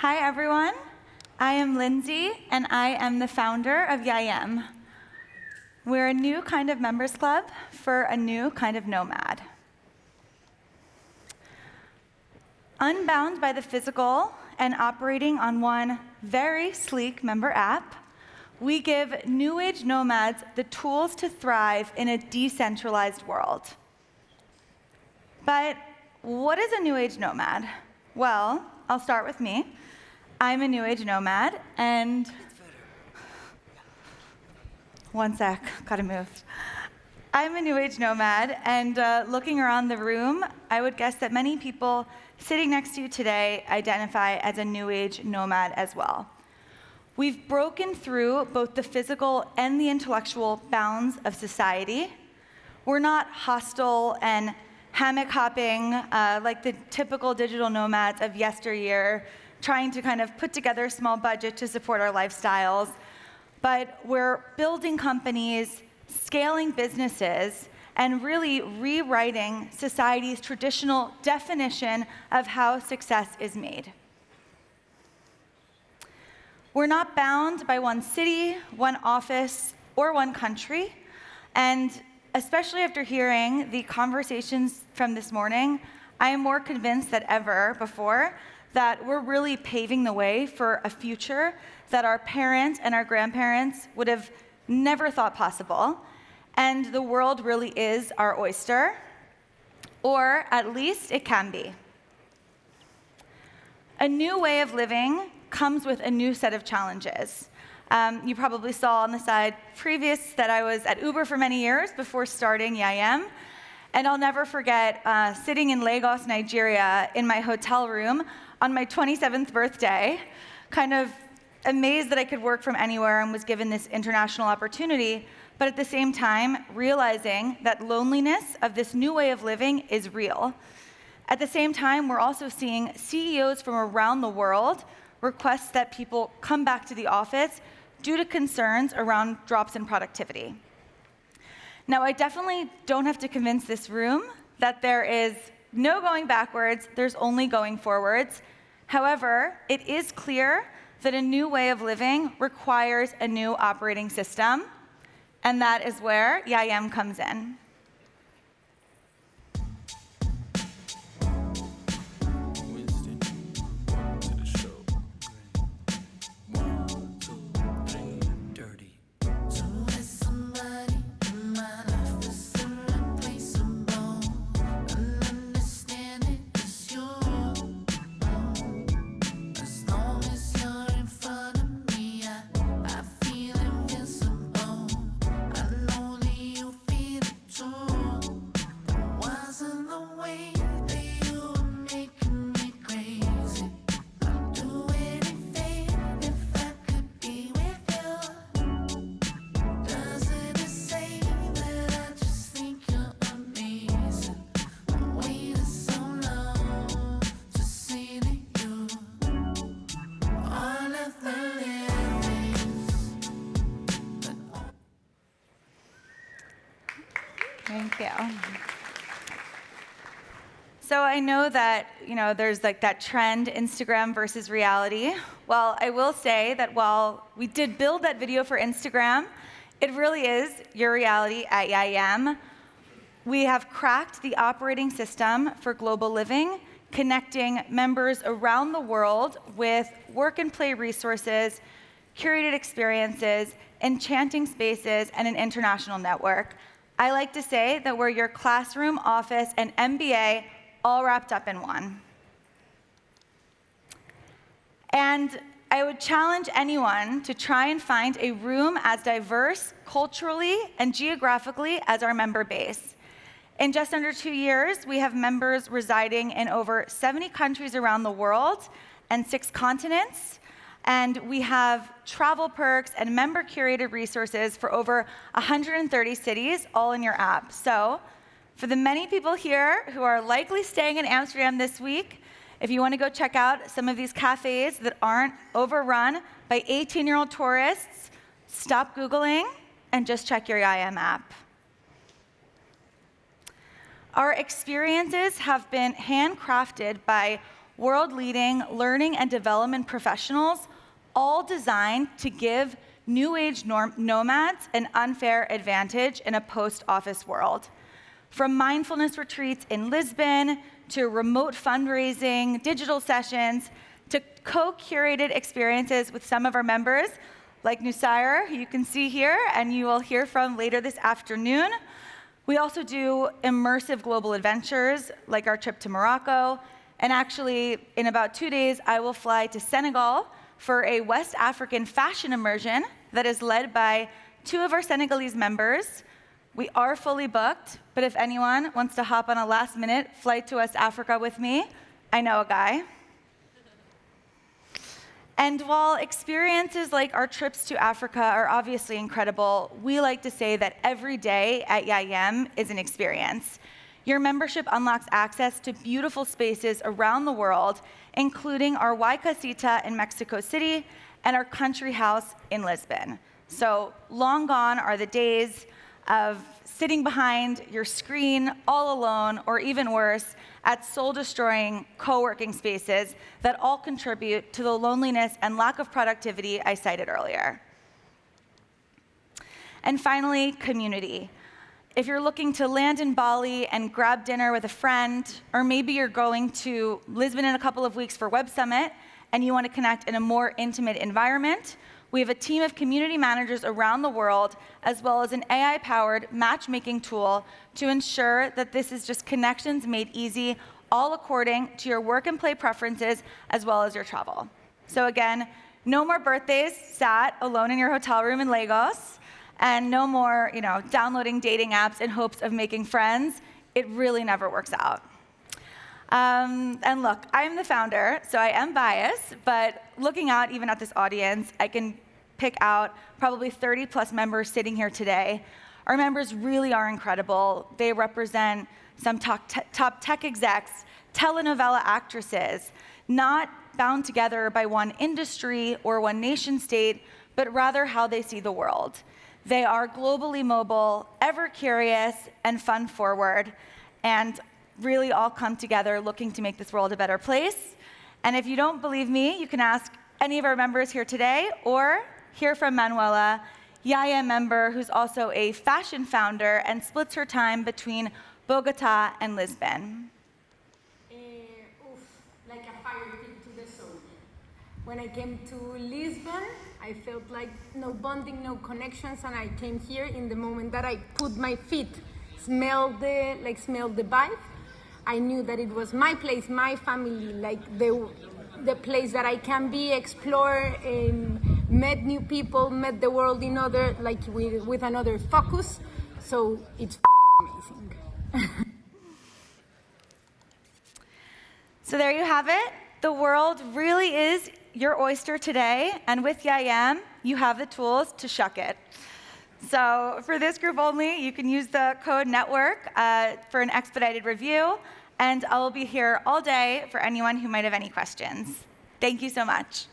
Hi, everyone. I am Lindsey, and I am the founder of Yayem. We're a new kind of members club for a new kind of nomad. Unbound by the physical and operating on one very sleek member app, we give New Age nomads the tools to thrive in a decentralized world. But what is a New Age nomad? Well, I'll start with me. I'm a New Age nomad, and one sec, gotta move. I'm a New Age nomad, and looking around the room, I would guess that many people sitting next to you today identify as a New Age nomad as well. We've broken through both the physical and the intellectual bounds of society. We're not hostile and hammock hopping like the typical digital nomads of yesteryear, trying to kind of put together a small budget to support our lifestyles. But we're building companies, scaling businesses, and really rewriting society's traditional definition of how success is made. We're not bound by one city, one office, or one country. And especially after hearing the conversations from this morning, I am more convinced than ever before that we're really paving the way for a future that our parents and our grandparents would have never thought possible. And the world really is our oyster, or at least it can be. A new way of living comes with a new set of challenges. You probably saw on the side previous that I was at Uber for many years before starting Yayem. And I'll never forget sitting in Lagos, Nigeria, in my hotel room on my 27th birthday, kind of amazed that I could work from anywhere and was given this international opportunity, but at the same time, realizing that loneliness of this new way of living is real. At the same time, we're also seeing CEOs from around the world request that people come back to the office due to concerns around drops in productivity. Now, I definitely don't have to convince this room that there is no going backwards, there's only going forwards. However, it is clear that a new way of living requires a new operating system, and that is where Yayem comes in. Thank you. So I know that, there's like that trend, Instagram versus reality. Well, I will say that while we did build that video for Instagram, it really is your reality at Yayem. We have cracked the operating system for global living, connecting members around the world with work and play resources, curated experiences, enchanting spaces, and an international network. I like to say that we're your classroom, office, and MBA all wrapped up in one. And I would challenge anyone to try and find a room as diverse culturally and geographically as our member base. In just under 2 years, we have members residing in over 70 countries around the world and 6 continents. And we have travel perks and member-curated resources for over 130 cities, all in your app. So, for the many people here who are likely staying in Amsterdam this week, if you want to go check out some of these cafes that aren't overrun by 18-year-old tourists, stop Googling and just check your Yayem app. Our experiences have been handcrafted by world-leading learning and development professionals, all designed to give new age nomads an unfair advantage in a post-office world. From mindfulness retreats in Lisbon, to remote fundraising, digital sessions, to co-curated experiences with some of our members, like Nusair, who you can see here, and you will hear from later this afternoon. We also do immersive global adventures, like our trip to Morocco. And actually, in about 2 days, I will fly to Senegal for a West African fashion immersion that is led by 2 of our Senegalese members. We are fully booked, but if anyone wants to hop on a last-minute flight to West Africa with me, I know a guy. And while experiences like our trips to Africa are obviously incredible, we like to say that every day at Yayem is an experience. Your membership unlocks access to beautiful spaces around the world, including our Y Casita in Mexico City and our country house in Lisbon. So long gone are the days of sitting behind your screen all alone, or even worse, at soul-destroying co-working spaces that all contribute to the loneliness and lack of productivity I cited earlier. And finally, community. If you're looking to land in Bali and grab dinner with a friend, or maybe you're going to Lisbon in a couple of weeks for Web Summit and you want to connect in a more intimate environment, we have a team of community managers around the world, as well as an AI-powered matchmaking tool to ensure that this is just connections made easy, all according to your work and play preferences, as well as your travel. So again, no more birthdays sat alone in your hotel room in Lagos, and no more, downloading dating apps in hopes of making friends. It really never works out. And look, I'm the founder, so I am biased, but looking out even at this audience, I can pick out probably 30+ members sitting here today. Our members really are incredible. They represent some top tech execs, telenovela actresses, not bound together by one industry or one nation state, but rather how they see the world. They are globally mobile, ever curious, and fun-forward, and really all come together looking to make this world a better place. And if you don't believe me, you can ask any of our members here today, or hear from Manuela, Yayem member, who's also a fashion founder and splits her time between Bogota and Lisbon. Like a fire pit to the soul. When I came to Lisbon, I felt like no bonding, no connections, and I came here in the moment that I put my feet, smelled the vibe. I knew that it was my place, my family, like the place that I can be, explore, met new people, met the world in other, like with another focus. So it's amazing. So there you have it. The world really is your oyster today, and with Yayem, you have the tools to shuck it. So for this group only, you can use the code NETWORK for an expedited review, and I will be here all day for anyone who might have any questions. Thank you so much.